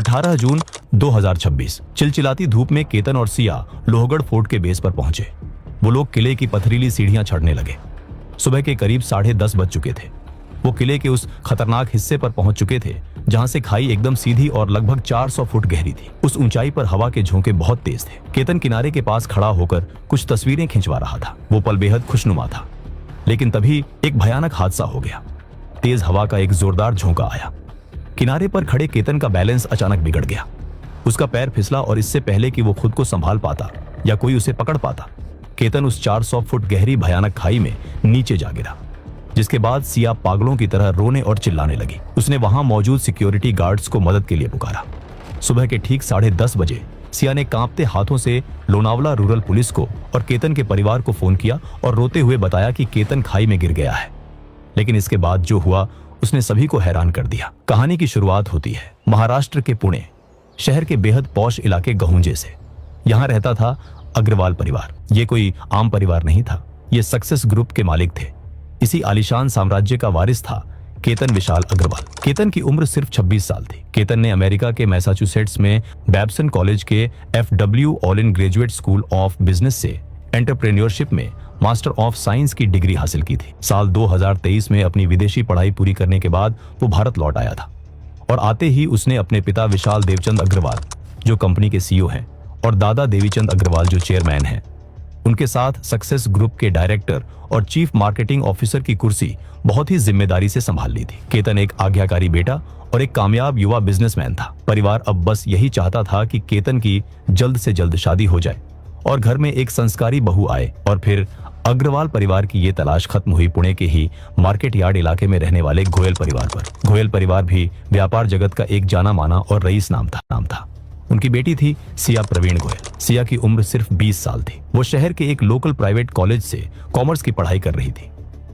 18 जून 2026 चिलचिलाती धूप में केतन और सिया लोहगढ़ फोर्ट के बेस पर पहुंचे। वो लोग किले की पथरीली सीढ़ियां चढ़ने लगे। सुबह के करीब 10:30 बज चुके थे। वो किले के उस खतरनाक हिस्से पर पहुंच चुके थे जहां से खाई एकदम सीधी और लगभग 400 फुट गहरी थी। उस ऊंचाई पर हवा के झोंके बहुत तेज थे। केतन किनारे के पास खड़ा होकर कुछ तस्वीरें खिंचवा रहा था। वो पल बेहद खुशनुमा था, लेकिन तभी एक भयानक हादसा हो गया। तेज हवा का एक जोरदार झोंका आया। किनारे पर खड़े केतन का बैलेंस अचानक बिगड़ गया। उसका पैर फिसला और इससे पहले कि वो खुद को संभाल पाता या कोई उसे पकड़ पाता, केतन उस 400 फुट गहरी भयानक खाई में नीचे जा गिरा। जिसके बाद सिया पागलों की तरह रोने और चिल्लाने लगी। उसने वहां मौजूद सिक्योरिटी गार्ड्स को मदद के लिए पुकारा। सुबह के ठीक 10:30 बजे सिया ने कांपते हाथों से लोनावला रूरल पुलिस को और केतन के परिवार को फोन किया और रोते हुए बताया कि केतन खाई में गिर गया है। लेकिन इसके बाद जो हुआ उसने सभी को हैरान कर दिया। कहानी की शुरुआत होती है महाराष्ट्र के पुणे शहर के बेहद पौश इलाके गहुंजे से। यहाँ रहता था अग्रवाल परिवार। ये कोई आम परिवार नहीं था, ये सक्सेस ग्रुप के मालिक थे। इसी आलीशान साम्राज्य का वारिस था केतन विशाल अग्रवाल। केतन की उम्र सिर्फ 26 साल थी। केतन ने अमेरिका के मैसाचुसेट्स में बैब्सन कॉलेज के FW all in graduate school of business से एंटरप्रेन्योरशिप में मास्टर ऑफ साइंस की डिग्री हासिल की थी। साल 2023 में अपनी विदेशी पढ़ाई पूरी करने के बाद वो भारत लौट आया था और आते ही उसने अपने पिता विशाल देवचंद अग्रवाल जो कंपनी के CEO हैं और दादा देवीचंद अग्रवाल जो चेयरमैन हैं, उनके साथ सक्सेस ग्रुप के डायरेक्टर और चीफ मार्केटिंग ऑफिसर की कुर्सी बहुत ही जिम्मेदारी से संभाल ली थी। केतन एक आज्ञाकारी बेटा और एक कामयाब युवा बिजनेसमैन था। परिवार अब बस यही चाहता था कि केतन की जल्द से जल्द शादी हो जाए और घर में एक संस्कारी बहू आए। और फिर अग्रवाल परिवार की ये तलाश खत्म हुई पुणे के ही मार्केट यार्ड इलाके में रहने वाले गोयल परिवार पर। गोयल परिवार भी व्यापार जगत का एक जाना माना और रईस नाम था। उनकी बेटी थी सिया प्रवीण गोयल। सिया की उम्र सिर्फ 20 साल थी। वो शहर के एक लोकल प्राइवेट कॉलेज से कॉमर्स की पढ़ाई कर रही थी।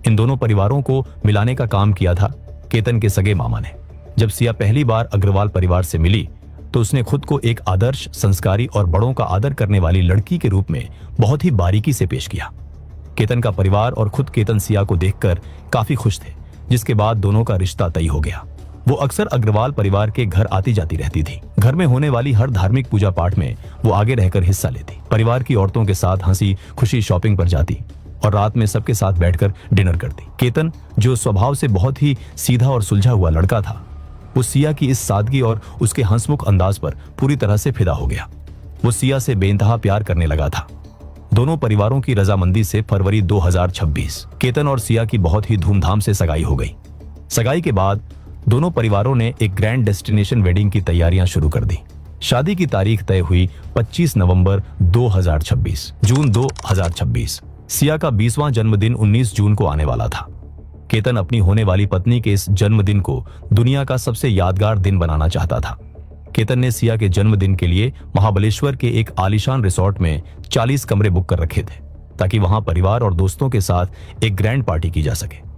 इन दोनों परिवारों को मिलाने का काम किया था केतन के सगे मामा ने। जब सिया पहली बार अग्रवाल परिवार से मिली तो उसने खुद को एक आदर्श, संस्कारी और बड़ों का आदर करने वाली लड़की के रूप में बहुत ही बारीकी से पेश किया। केतन का परिवार और खुद केतन सिया को देखकर काफी खुश थे, जिसके बाद दोनों का रिश्ता तय हो गया। वो अक्सर अग्रवाल परिवार के घर आती जाती रहती थी। घर में होने वाली हर धार्मिक पूजा पाठ में वो आगे रहकर हिस्सा लेती। परिवार की औरतों के साथ हंसी खुशी शॉपिंग पर जाती और रात में सबके साथ बैठकर डिनर करती। केतन, जो स्वभाव से बहुत ही सीधा और सुलझा हुआ लड़का था, वो सिया की इस सादगी और उसके हंसमुख अंदाज पर पूरी तरह से फिदा हो गया। वो सिया से बेइंतहा प्यार करने लगा था। दोनों परिवारों की रजामंदी से फरवरी 2026 केतन और सिया की बहुत ही धूमधाम से सगाई हो गई। सगाई के बाद दोनों परिवारों ने एक ग्रैंड डेस्टिनेशन वेडिंग की तैयारियां शुरू कर दी। शादी की तारीख तय हुई 25 नवंबर 2026। जून 2026 सिया का 20वां जन्मदिन 19 जून को आने वाला था। केतन अपनी होने वाली पत्नी के इस जन्मदिन को दुनिया का सबसे यादगार दिन बनाना चाहता था। केतन ने सिया के जन्मदिन के लिए महाबलेश्वर के एक आलीशान रिसोर्ट में 40 कमरे बुक कर रखे थे ताकि वहां परिवार और दोस्तों के साथ एक ग्रैंड पार्टी की जा सके।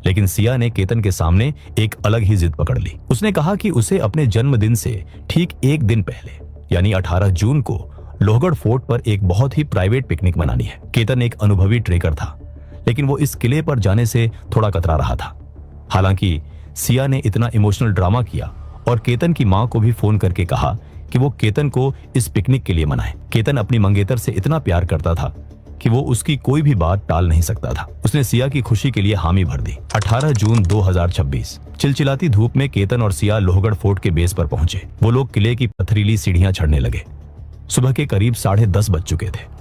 लेकिन सिया ने केतन के सामने एक अलग ही जिद पकड़ ली। उसने कहा कि उसे अपने जन्मदिन से ठीक एक दिन पहले यानी 18 जून को लोहगढ़ फोर्ट पर एक बहुत ही प्राइवेट पिकनिक मनानी है। केतन एक अनुभवी ट्रेकर था, लेकिन वो इस किले पर जाने से थोड़ा कतरा रहा था। हालांकि सिया ने इतना इमोशनल ड्रामा किया और केतन की मां को भी फोन करके कहा कि वो केतन को इस पिकनिक के लिए मनाए। केतन अपनी मंगेतर से इतना प्यार करता था कि वो उसकी कोई भी बात टाल नहीं सकता था। उसने सिया की खुशी के लिए हामी भर दी। 18 जून 2026 चिलचिलाती धूप में केतन और सिया लोहगढ़ फोर्ट के बेस पर पहुंचे। वो लोग किले की पथरीली सीढ़ियां चढ़ने लगे। सुबह के करीब 10:30 बज चुके थे।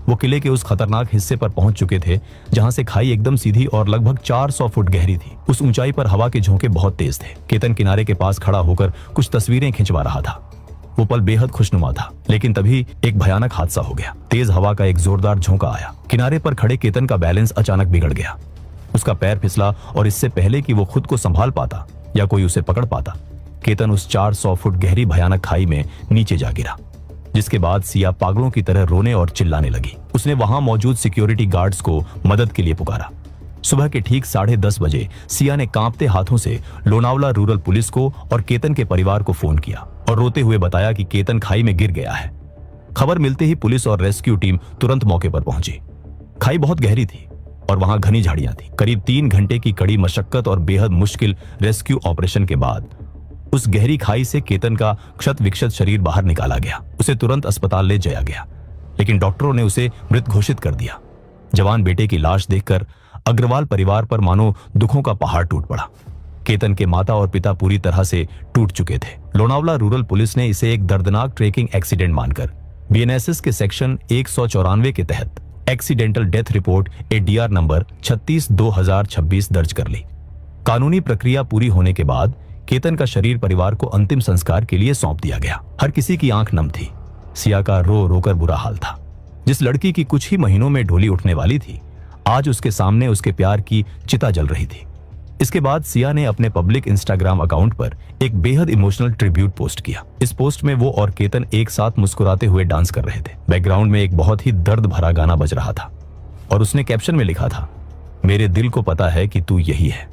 वो किले के उस खतरनाक हिस्से पर पहुंच चुके थे जहां से खाई एकदम सीधी और लगभग 400 फुट गहरी थी। उस ऊंचाई पर हवा के झोंके बहुत तेज थे। केतन किनारे के पास खड़ा होकर कुछ तस्वीरें खिंचवा रहा था। वो पल बेहद खुशनुमा था, लेकिन तभी एक भयानक हादसा हो गया। तेज हवा का एक जोरदार झोंका आया। किनारे पर खड़े केतन का बैलेंस अचानक बिगड़ गया। उसका पैर फिसला और इससे पहले कि वो खुद को संभाल पाता या कोई उसे पकड़ पाता, केतन उस 400 फुट गहरी भयानक खाई में नीचे जा गिरा। जिसके बाद सिया पागलों की तरह रोने और चिल्लाने लगी। उसने वहां मौजूद सिक्योरिटी गार्ड्स को मदद के लिए पुकारा। सुबह के ठीक 10:30 बजे सिया ने कांपते हाथों से लोनावला रूरल पुलिस को और केतन के परिवार को फोन किया और रोते हुए बताया कि केतन खाई में गिर गया है। खबर मिलते ही पुलिस और रेस्क्यू टीम तुरंत मौके पर पहुंची। खाई बहुत गहरी थी और वहां घनी झाड़ियां थी। करीब 3 घंटे की कड़ी मशक्कत और बेहद मुश्किल रेस्क्यू ऑपरेशन के बाद उस गहरी खाई से केतन का क्षत विक्षत शरीर बाहर निकाला गया। उसे तुरंत अस्पताल ले जाया गया, लेकिन डॉक्टरों ने उसे मृत घोषित कर दिया। जवान बेटे की लाश देखकर अग्रवाल परिवार पर मानो दुखों का पहाड़ टूट पड़ा। केतन के माता और पिता पूरी तरह से टूट चुके थे। लोनावला रूरल पुलिस ने इसे एक दर्दनाक ट्रेकिंग एक्सीडेंट मानकर बीएनएसएस के सेक्शन 194 के तहत accidental death report ADR number 36/2026 दर्ज कर ली। कानूनी प्रक्रिया पूरी होने के बाद केतन का शरीर परिवार को अंतिम संस्कार के लिए सौंप दिया गया। हर किसी की आंख नम थी। सिया का रो रोकर बुरा हाल था। जिस लड़की की कुछ ही महीनों में ढोली उठने वाली थी, आज उसके सामने उसके प्यार की चिता जल रही थी। इसके बाद सिया ने अपने पब्लिक इंस्टाग्राम अकाउंट पर एक बेहद इमोशनल ट्रिब्यूट पोस्ट किया। इस पोस्ट में वो और केतन एक साथ मुस्कुराते हुए डांस कर रहे थे। बैकग्राउंड में एक बहुत ही दर्द भरा गाना बज रहा था और उसने कैप्शन में लिखा था, मेरे दिल को पता है कि तू यही है,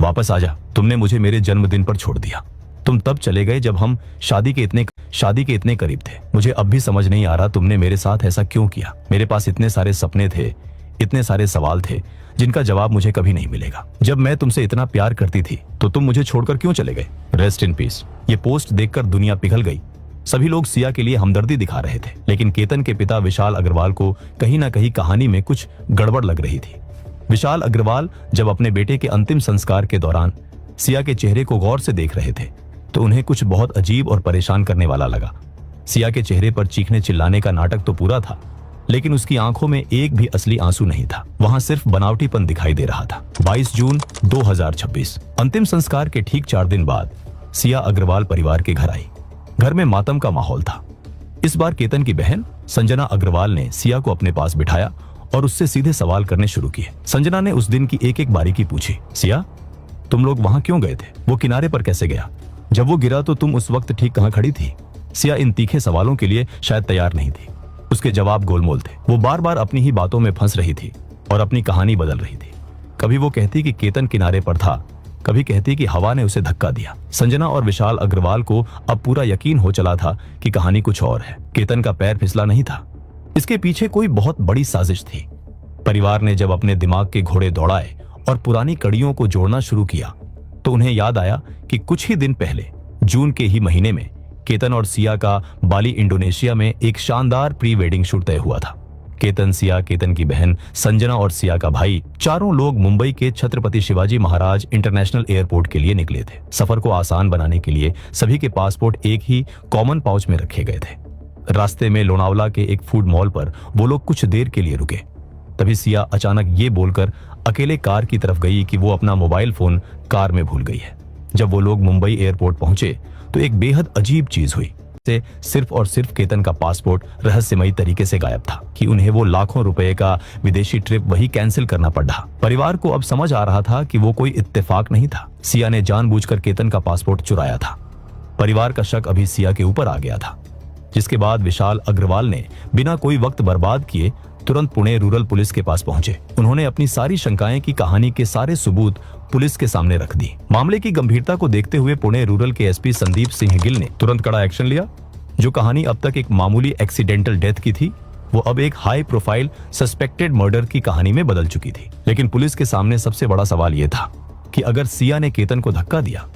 वापस आजा। तुमने मुझे मेरे जन्मदिन पर छोड़ दिया। तुम तब चले गए जब हम शादी के इतने करीब थे। मुझे अब भी समझ नहीं आ रहा तुमने मेरे साथ ऐसा क्यों किया। मेरे पास इतने सारे सपने थे, इतने सारे सवाल थे जिनका जवाब मुझे कभी नहीं मिलेगा। जब मैं तुमसे इतना प्यार करती थी तो तुम मुझे छोड़कर क्यों चले गए। Rest in peace. ये पोस्ट देखकर दुनिया पिघल गई। सभी लोग सिया के लिए हमदर्दी दिखा रहे थे, लेकिन केतन के पिता विशाल अग्रवाल को कहीं ना कहीं कहानी में कुछ गड़बड़ लग रही थी। विशाल अग्रवाल जब अपने बेटे के अंतिम संस्कार के दौरान सिया के चेहरे को गौर से देख रहे थे तो उन्हें कुछ बहुत अजीब और परेशान करने वाला लगा। सिया के चेहरे पर चीखने चिल्लाने का नाटक तो पूरा था, लेकिन उसकी आंखों में एक भी असली आंसू नहीं था। वहां सिर्फ बनावटीपन दिखाई दे रहा था। 22 जून 2026 अंतिम संस्कार के ठीक 4 दिन बाद सिया अग्रवाल परिवार के घर आई। घर में मातम का माहौल था। इस बार केतन की बहन संजना अग्रवाल ने सिया को अपने पास बिठाया और उससे सीधे सवाल करने शुरू किए। संजना ने उस दिन की एक एक बारीकी पूछी। सिया, तुम लोग वहां क्यों गए थे? वो किनारे पर कैसे गया? जब वो गिरा तो तुम उस वक्त ठीक कहां खड़ी थी? सिया इन तीखे सवालों के लिए शायद तैयार नहीं थी। उसके जवाब गोलमोल थे। वो बार बार अपनी ही बातों में फंस रही थी और अपनी कहानी बदल रही थी। कभी वो कहती कि केतन किनारे पर था, कभी कहती कि हवा ने उसे धक्का दिया। संजना और विशाल अग्रवाल को अब पूरा यकीन हो चला था कि कहानी कुछ और है। केतन का पैर फिसला नहीं था, इसके पीछे कोई बहुत बड़ी साजिश थी। परिवार ने जब अपने दिमाग के घोड़े दौड़ाए और पुरानी कड़ियों को जोड़ना शुरू किया तो उन्हें याद आया कि कुछ ही दिन पहले जून के ही महीने में केतन और सिया का बाली इंडोनेशिया में एक शानदार प्री वेडिंग शूट तय हुआ था। केतन, सिया, केतन की बहन संजना और सिया का भाई, चारों लोग मुंबई के छत्रपति शिवाजी महाराज इंटरनेशनल एयरपोर्ट के लिए निकले थे। सफर को आसान बनाने के लिए सभी के पासपोर्ट एक ही कॉमन पाउच में रखे गए थे। रास्ते में लोनावला के एक फूड मॉल पर वो लोग कुछ देर के लिए रुके। तभी सिया अचानक ये बोलकर अकेले कार की तरफ गई कि वो अपना मोबाइल फोन कार में भूल गई है। जब वो लोग मुंबई एयरपोर्ट पहुंचे तो एक बेहद अजीब चीज हुई। से सिर्फ और सिर्फ केतन का पासपोर्ट रहस्यमयी तरीके से गायब था कि उन्हें वो लाखों रुपए का विदेशी ट्रिप वही कैंसिल करना पड़ा। परिवार को अब समझ आ रहा था कि वो कोई इत्तेफाक नहीं था। सिया ने जानबूझकर केतन का पासपोर्ट चुराया था। परिवार का शक अभी सिया के ऊपर आ गया था, जिसके बाद विशाल अग्रवाल ने बिना कोई वक्त बर्बाद किए तुरंत पुणे रूरल पुलिस के पास पहुंचे। उन्होंने अपनी सारी शंकाएं की कहानी के सारे सबूत पुलिस के सामने रख दी। मामले की गंभीरता को देखते हुए पुणे रूरल के एसपी संदीप सिंह गिल ने तुरंत कड़ा एक्शन लिया। जो कहानी अब तक एक मामूली एक्सीडेंटल डेथ की थी, वो अब एक हाई प्रोफाइल सस्पेक्टेड मर्डर की कहानी में बदल चुकी थी। लेकिन पुलिस के सामने सबसे बड़ा सवाल यह था कि अगर सिया ने केतन को धक्का दिया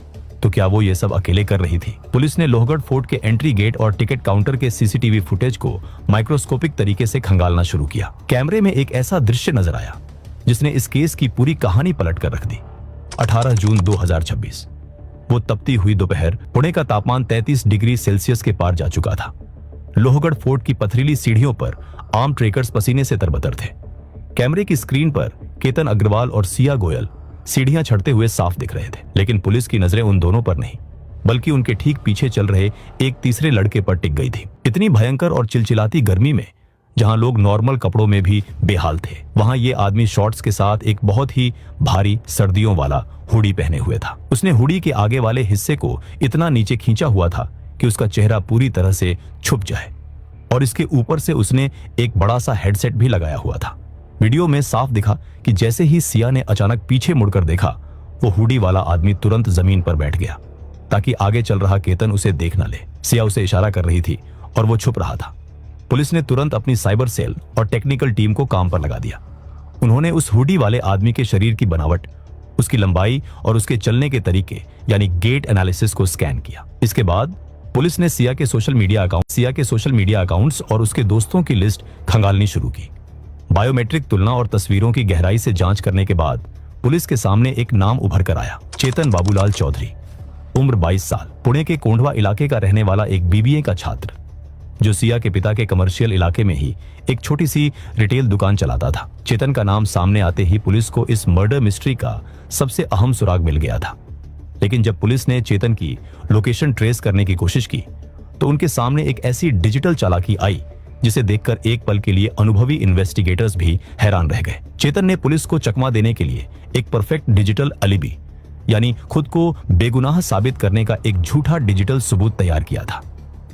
तो क्या वो ये सब अकेले कर रही थी? पुलिस ने लोहगढ़ फोर्ट के एंट्री गेट और टिकट काउंटर के सीसीटीवी फुटेज को माइक्रोस्कोपिक तरीके से खंगालना शुरू किया। कैमरे में एक ऐसा दृश्य नजर आया जिसने इस केस की पूरी कहानी पलट कर रख दी। 18 जून 2026 वो तपती हुई दोपहर। पुणे का तापमान 33 डिग्री सेल्सियस के पार जा चुका था। लोहगढ़ फोर्ट की पथरीली सीढ़ियों पर आम ट्रेकर्स पसीने से तरबतर थे। कैमरे की स्क्रीन पर केतन अग्रवाल और सिया गोयल सीढ़ियां चढ़ते हुए साफ दिख रहे थे। लेकिन पुलिस की नजरें उन दोनों पर नहीं, बल्कि उनके ठीक पीछे चल रहे एक तीसरे लड़के पर टिक गई थी। इतनी भयंकर और चिलचिलाती गर्मी में जहां लोग नॉर्मल कपड़ों में भी बेहाल थे, वहां ये आदमी शॉर्ट्स के साथ एक बहुत ही भारी सर्दियों वाला हुडी पहने हुए था। उसने हुडी के आगे वाले हिस्से को इतना नीचे खींचा हुआ था कि उसका चेहरा पूरी तरह से छुप जाए, और इसके ऊपर से उसने एक बड़ा सा हेडसेट भी लगाया हुआ था। वीडियो में साफ दिखा कि जैसे ही सिया ने अचानक पीछे मुड़कर देखा, वो हुडी वाला आदमी तुरंत जमीन पर बैठ गया ताकि आगे चल रहा केतन उसे देख न ले। सिया उसे इशारा कर रही थी और वो छुप रहा था। पुलिस ने तुरंत अपनी साइबर सेल और टेक्निकल टीम को काम पर लगा दिया। उन्होंने उस हुडी वाले आदमी के शरीर की बनावट उसकी लंबाई और उसके चलने के तरीके यानी गेट एनालिसिस को स्कैन किया। इसके बाद पुलिस ने सिया के सोशल मीडिया अकाउंट्स और उसके दोस्तों की लिस्ट खंगालनी शुरू की। बायोमेट्रिक तुलना और तस्वीरों की गहराई से जांच करने के बाद पुलिस के सामने एक नाम उभर कर आया, चेतन बाबूलाल चौधरी, उम्र 22 साल, पुणे के कोंढवा इलाके का रहने वाला एक बीबीए का छात्र, जो सिया के पिता के कमर्शियल इलाके में ही एक छोटी सी रिटेल दुकान चलाता था। चेतन का नाम सामने आते ही पुलिस को इस मर्डर मिस्ट्री का सबसे अहम सुराग मिल गया था। लेकिन जब पुलिस ने चेतन की लोकेशन ट्रेस करने की कोशिश की तो उनके सामने एक ऐसी डिजिटल चालाकी आई जिसे देखकर एक पल के लिए अनुभवी इन्वेस्टिगेटर्स भी हैरान रह गए। चेतन ने पुलिस को चकमा देने के लिए एक परफेक्ट डिजिटल अलिबी यानी खुद को बेगुनाह साबित करने का एक झूठा डिजिटल सबूत तैयार किया था।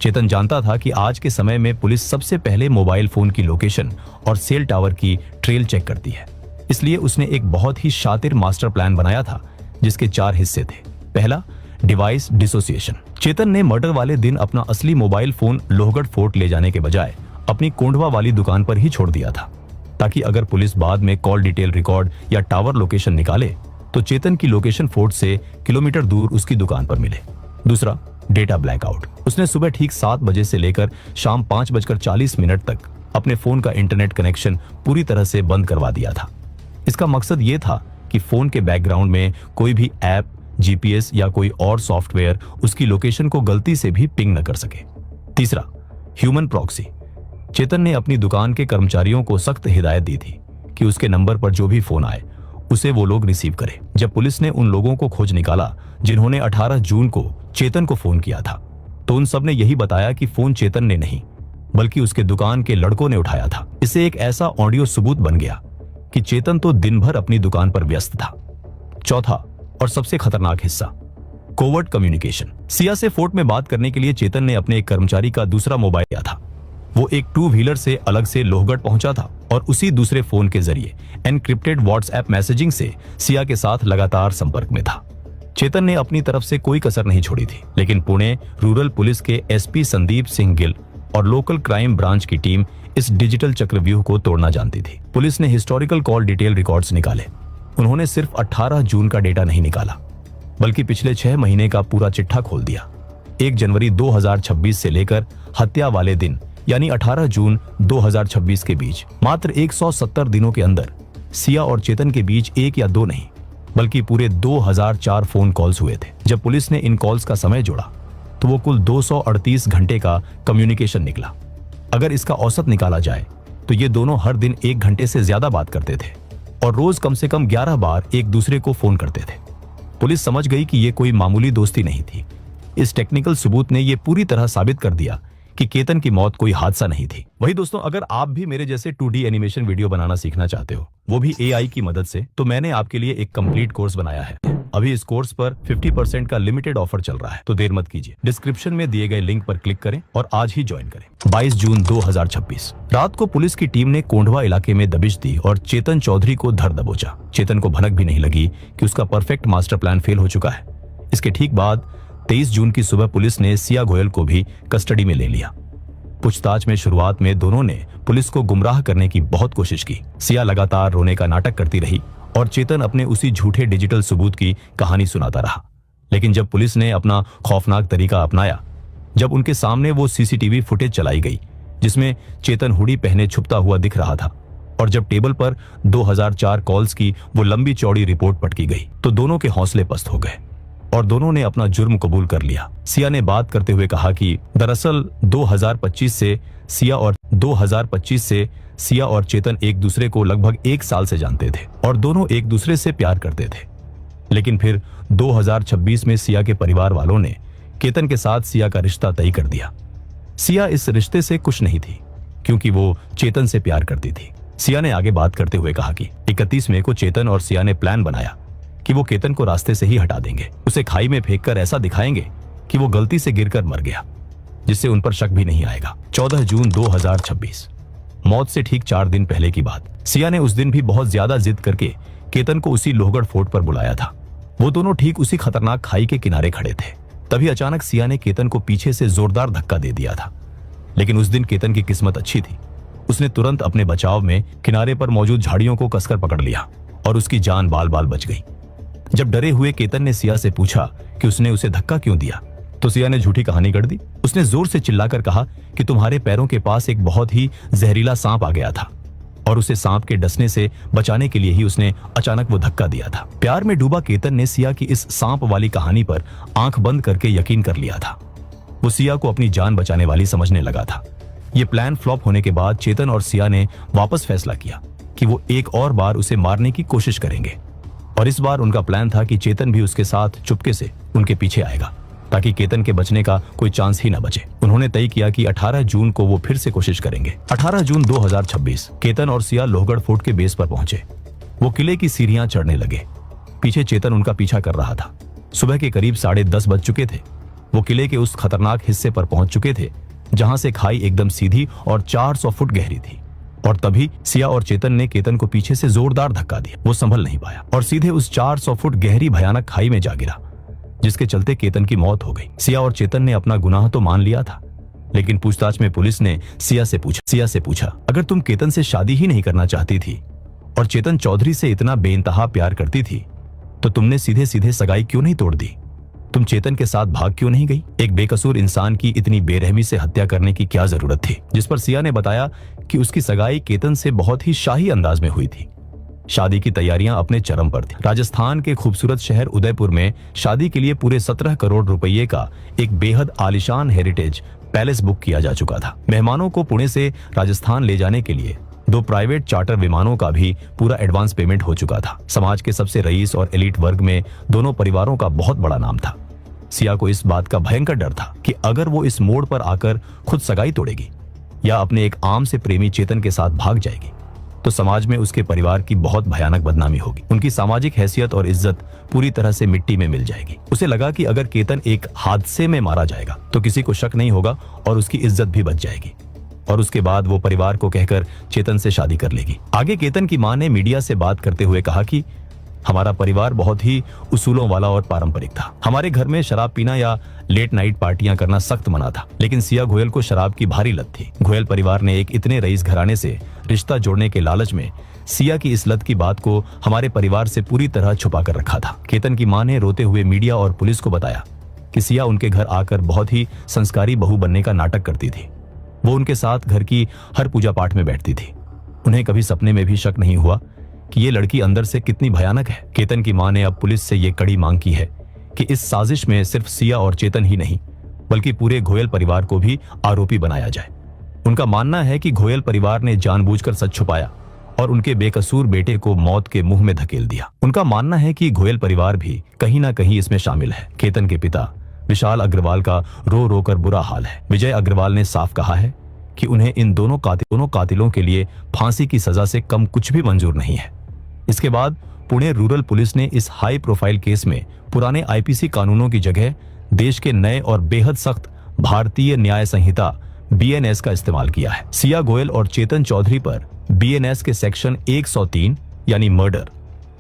चेतन जानता था कि आज के समय में पुलिस सबसे पहले मोबाइल फोन की लोकेशन और सेल टावर की ट्रेल चेक करती है। इसलिए उसने एक बहुत ही शातिर मास्टर प्लान बनाया था जिसके 4 हिस्से थे। पहला, डिवाइस डिसोसिएशन। चेतन ने मर्डर वाले दिन अपना असली मोबाइल फोन लोहगढ़ फोर्ट ले जाने के बजाय अपनी कोंढवा वाली दुकान पर ही छोड़ दिया था, ताकि अगर पुलिस बाद में कॉल डिटेल रिकॉर्ड या टावर लोकेशन निकाले तो चेतन की लोकेशन फोर्ट से किलोमीटर दूर उसकी दुकान पर मिले। दूसरा, डेटा ब्लैकआउट। उसने सुबह ठीक 7 बजे से लेकर शाम 5:40 तक अपने फोन का इंटरनेट कनेक्शन पूरी तरह से बंद करवा दिया था। इसका मकसद ये था कि फोन के बैकग्राउंड में कोई भी ऐप, जीपीएस या कोई और सॉफ्टवेयर उसकी लोकेशन को गलती से भी पिंग न कर सके। तीसरा, ह्यूमन प्रॉक्सी। चेतन ने अपनी दुकान के कर्मचारियों को सख्त हिदायत दी थी कि उसके नंबर पर जो भी फोन आए उसे वो लोग रिसीव करें। जब पुलिस ने उन लोगों को खोज निकाला जिन्होंने 18 जून को चेतन को फोन किया था, तो उन सब ने यही बताया कि फोन चेतन ने नहीं बल्कि उसके दुकान के लड़कों ने उठाया था। इससे एक ऐसा ऑडियो सबूत बन गया कि चेतन तो दिन भर अपनी दुकान पर व्यस्त था। चौथा और सबसे खतरनाक हिस्सा, कोवर्ट कम्युनिकेशन। सिया से फोर्ट में बात करने के लिए चेतन ने अपने एक कर्मचारी का दूसरा मोबाइल लिया था। वो एक 2 व्हीलर से अलग से लोहगढ़ पहुंचा था और उसी दूसरे फोन के जरिए एनक्रिप्टेड व्हाट्सएप मैसेजिंग से सिया के साथ लगातार संपर्क में था। चेतन ने अपनी तरफ से कोई कसर नहीं छोड़ी थी, लेकिन पुणे रूरल पुलिस के एसपी संदीप सिंह गिल और लोकल क्राइम ब्रांच की टीम इस डिजिटल चक्रव्यूह को तोड़ना जानती थी। पुलिस ने हिस्टोरिकल कॉल डिटेल रिकॉर्ड्स निकाले। उन्होंने सिर्फ 18 जून का डेटा नहीं निकाला, बल्कि पिछले 6 महीने का पूरा चिट्ठा खोल दिया। 1 जनवरी 2026 से लेकर हत्या वाले दिन यानी 18 जून 2026 के बीच मात्र 170 दिनों के अंदर सिया और चेतन के बीच 1 या 2 नहीं बल्कि पूरे 2004 फोन कॉल्स हुए थे। जब पुलिस ने इन कॉल्स का समय जोड़ा तो वो कुल 238 घंटे का कम्युनिकेशन निकला। अगर इसका औसत निकाला जाए तो ये दोनों हर दिन 1 घंटे से ज्यादा बात करते थे और रोज कम से कम 11 बार एक दूसरे को फोन करते थे। पुलिस समझ गई कि ये कोई मामूली दोस्ती नहीं थी। इस टेक्निकल सबूत ने ये पूरी तरह साबित कर दिया कि केतन की मौत कोई हादसा नहीं थी। वही दोस्तों, अगर आप भी मेरे जैसे 2D एनिमेशन वीडियो बनाना सीखना चाहते हो, वो भी AI की मदद से, तो मैंने आपके लिए एक कंप्लीट कोर्स बनाया है। अभी इस कोर्स पर 50% का लिमिटेड ऑफर चल रहा है, तो देर मत कीजिए, डिस्क्रिप्शन में दिए गए लिंक पर क्लिक करें और आज ही ज्वाइन करें। 22 जून 2026 रात को पुलिस की टीम ने कोंढवा इलाके में दबिश दी और चेतन चौधरी को धर दबोचा। चेतन को भनक भी नहीं लगी कि उसका परफेक्ट मास्टर प्लान फेल हो चुका है। इसके ठीक बाद 23 जून की सुबह पुलिस ने सिया गोयल को भी कस्टडी में ले लिया। पूछताछ में शुरुआत में दोनों ने पुलिस को गुमराह करने की बहुत कोशिश की। सिया लगातार रोने का नाटक करती रही और चेतन अपने उसी झूठे डिजिटल सबूत की कहानी सुनाता रहा। लेकिन जब पुलिस ने अपना खौफनाक तरीका अपनाया, जब उनके सामने वो सीसीटीवी फुटेज चलाई गई जिसमें चेतन हुडी पहने छुपता हुआ दिख रहा था, और जब टेबल पर 2004 कॉल्स की वो लंबी चौड़ी रिपोर्ट पटकी गई, तो दोनों के हौसले पस्त हो गए और दोनों ने अपना जुर्म कबूल कर लिया। सिया ने बात करते हुए कहा कि दरअसल 2025 से सिया और चेतन एक दूसरे को लगभग 1 साल से जानते थे और दोनों एक दूसरे से प्यार करते थे। लेकिन फिर 2026 में सिया के परिवार वालों ने केतन के साथ सिया का रिश्ता तय कर दिया। सिया इस रिश्ते से खुश नहीं थी क्योंकि वो चेतन से प्यार करती थी। सिया ने आगे बात करते हुए कहा कि 31 मई को चेतन और सिया ने प्लान बनाया कि वो केतन को रास्ते से ही हटा देंगे, उसे खाई में फेंककर ऐसा दिखाएंगे कि वो गलती से गिरकर मर गया, जिससे उन पर शक भी नहीं आएगा। 14 जून 2026 मौत से ठीक 4 दिन पहले की बात। सिया ने उस दिन भी बहुत ज्यादा जिद करके केतन को उसी लोहगढ़ फोर्ट पर बुलाया था। वो दोनों ठीक उसी खतरनाक खाई के किनारे खड़े थे। तभी अचानक सिया ने केतन को पीछे से जोरदार धक्का दे दिया था। लेकिन उस दिन केतन की किस्मत अच्छी थी। उसने तुरंत अपने बचाव में किनारे पर मौजूद झाड़ियों को कसकर पकड़ लिया और उसकी जान बाल बाल बच गई। जब डरे हुए केतन ने सिया से पूछा कि उसने उसे धक्का क्यों दिया, तो सिया ने झूठी कहानी गढ़ दी। उसने जोर से चिल्लाकर कहा कि तुम्हारे पैरों के पास एक बहुत ही जहरीला सांप आ गया था और उसे सांप के डसने से बचाने के लिए ही उसने अचानक वो धक्का दिया था। प्यार में डूबा केतन ने सिया की इस सांप वाली कहानी पर आंख बंद करके यकीन कर लिया था। वो सिया को अपनी जान बचाने वाली समझने लगा था। ये प्लान फ्लॉप होने के बाद चेतन और सिया ने वापस फैसला किया कि वो एक और बार उसे मारने की कोशिश करेंगे, और इस बार उनका प्लान था कि चेतन भी उसके साथ चुपके से उनके पीछे आएगा ताकि केतन के बचने का कोई चांस ही न बचे। उन्होंने तय किया कि 18 जून को वो फिर से कोशिश करेंगे। 18 जून 2026 केतन और सिया लोहगढ़ फोर्ट के बेस पर पहुंचे। वो किले की सीढ़ियां चढ़ने लगे। पीछे चेतन उनका पीछा कर रहा था। सुबह के करीब 10:30 बज चुके थे। वो किले के उस खतरनाक हिस्से पर पहुंच चुके थे जहां से खाई एकदम सीधी और 400 फुट गहरी थी। और तभी सिया और चेतन ने केतन को पीछे से जोरदार धक्का दिया। वो संभल नहीं पाया और सीधे उस 400 फुट गहरी भयानक खाई में जा गिरा, जिसके चलते केतन की मौत हो गई। सिया और चेतन ने अपना गुनाह तो मान लिया था, लेकिन पूछताछ में पुलिस ने सिया से पूछा, अगर तुम केतन से शादी ही नहीं करना चाहती थी और चेतन चौधरी से इतना बेइंतहा प्यार करती थी, तो तुमने सीधे सीधे सगाई क्यों नहीं तोड़ दी? तुम चेतन के साथ भाग क्यों नहीं गई? एक बेकसूर इंसान की इतनी बेरहमी से हत्या करने की क्या जरूरत थी? जिस पर सिया ने बताया कि उसकी सगाई केतन से बहुत ही शाही अंदाज में हुई थी। शादी की तैयारियां अपने चरम पर थी। राजस्थान के खूबसूरत शहर उदयपुर में शादी के लिए पूरे 17 करोड़ रुपये का एक बेहद आलीशान हेरिटेज पैलेस बुक किया जा चुका था। मेहमानों को पुणे से राजस्थान ले जाने के लिए 2 प्राइवेट चार्टर विमानों का भी पूरा एडवांस पेमेंट हो चुका था। समाज के सबसे रईस और एलीट वर्ग में दोनों परिवारों का बहुत बड़ा नाम था। सिया को इस बात का भयंकर डर था कि अगर वो इस मोड़ पर आकर खुद सगाई तोड़ेगी या अपने एक आम से प्रेमी चेतन के साथ भाग जाएगी, तो समाज में उसके परिवार की बहुत भयानक बदनामी होगी। उनकी सामाजिक हैसियत और इज्जत पूरी तरह से मिट्टी में मिल जाएगी। उसे लगा कि अगर केतन एक हादसे में मारा जाएगा तो किसी को शक नहीं होगा और उसकी इज्जत भी बच जाएगी, और उसके बाद वो परिवार को कहकर चेतन से शादी कर लेगी। आगे केतन की मां ने मीडिया से बात करते हुए कहा कि हमारा परिवार बहुत ही उसूलों वाला और पारंपरिक था। हमारे घर में शराब पीना या लेट नाइट पार्टियां करना सख्त मना था, लेकिन सिया गोयल को शराब की भारी लत थी। गोयल परिवार ने एक इतने रईस घराने से रिश्ता जोड़ने के लालच में सिया की इस लत की बात को हमारे परिवार से पूरी तरह छुपा कर रखा था। केतन की मां ने रोते हुए मीडिया और पुलिस को बताया कि सिया उनके घर आकर बहुत ही संस्कारी बहू बनने का नाटक करती थी। वो उनके साथ घर की हर पूजा पाठ में बैठती थी। उन्हें कभी सपने में भी शक नहीं हुआ कि ये लड़की अंदर से कितनी भयानक है। केतन की मां ने अब पुलिस से ये कड़ी मांग की है कि इस साजिश में सिर्फ सिया और चेतन ही नहीं, बल्कि पूरे गोयल परिवार को भी आरोपी बनाया जाए। उनका मानना है कि गोयल परिवार ने जानबूझकर सच छुपाया और उनके बेकसूर बेटे को मौत के मुंह में धकेल दिया। उनका मानना है कि गोयल परिवार भी कहीं ना कहीं इसमें शामिल है। केतन के पिता विशाल अग्रवाल का रो रो कर बुरा हाल है। विजय अग्रवाल ने साफ कहा है कि उन्हें इन दोनों कातिलों के लिए फांसी की सजा से कम कुछ भी मंजूर नहीं है। इसके बाद पुणे रूरल पुलिस ने इस हाई प्रोफाइल केस में पुराने आईपीसी कानूनों की जगह देश के नए और बेहद सख्त भारतीय न्याय संहिता बीएनएस का इस्तेमाल किया है। सिया गोयल और चेतन चौधरी पर बीएनएस के सेक्शन 103 यानी मर्डर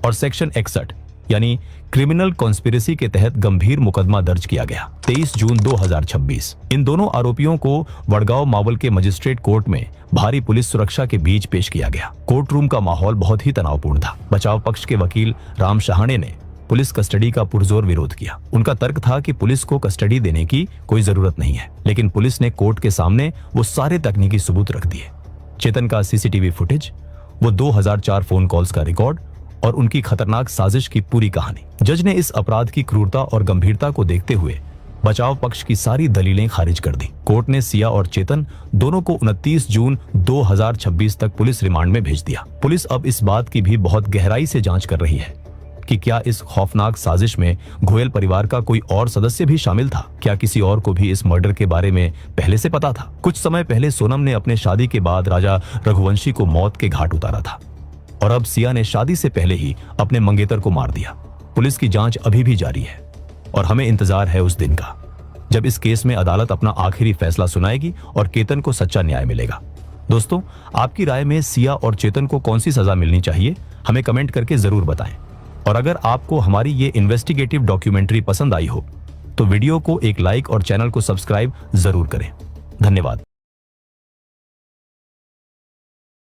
और सेक्शन 61 यानी क्रिमिनल कॉन्स्पिरेसी के तहत गंभीर मुकदमा दर्ज किया गया। 23 जून 2026 इन दोनों आरोपियों को वडगांव मावल के मजिस्ट्रेट कोर्ट में भारी पुलिस सुरक्षा के बीच पेश किया गया। कोर्ट रूम का माहौल बहुत ही तनावपूर्ण था। बचाव पक्ष के वकील राम शहाणे ने पुलिस कस्टडी का पुरजोर विरोध किया। उनका तर्क था कि पुलिस को कस्टडी देने की कोई जरूरत नहीं है, लेकिन पुलिस ने कोर्ट के सामने वो सारे तकनीकी सबूत रख दिए। चेतन का सीसीटीवी फुटेज, वो 2004 फोन कॉल्स का रिकॉर्ड और उनकी खतरनाक साजिश की पूरी कहानी। जज ने इस अपराध की क्रूरता और गंभीरता को देखते हुए बचाव पक्ष की सारी दलीलें खारिज कर दी। कोर्ट ने सिया और चेतन दोनों को 29 जून 2026 तक पुलिस रिमांड में भेज दिया। पुलिस अब इस बात की भी बहुत गहराई से जांच कर रही है कि क्या इस खौफनाक साजिश में गोयल परिवार का कोई और सदस्य भी शामिल था। क्या किसी और को भी इस मर्डर के बारे में पहले से पता था? कुछ समय पहले सोनम ने अपने शादी के बाद राजा रघुवंशी को मौत के घाट उतारा था और अब सिया ने शादी से पहले ही अपने मंगेतर को मार दिया। पुलिस की जांच अभी भी जारी है और हमें इंतजार है उस दिन का जब इस केस में अदालत अपना आखिरी फैसला सुनाएगी और केतन को सच्चा न्याय मिलेगा। दोस्तों, आपकी राय में सिया और चेतन को कौन सी सजा मिलनी चाहिए, हमें कमेंट करके जरूर बताएं। और अगर आपको हमारी ये इन्वेस्टिगेटिव डॉक्यूमेंट्री पसंद आई हो तो वीडियो को एक लाइक और चैनल को सब्सक्राइब जरूर करें। धन्यवाद।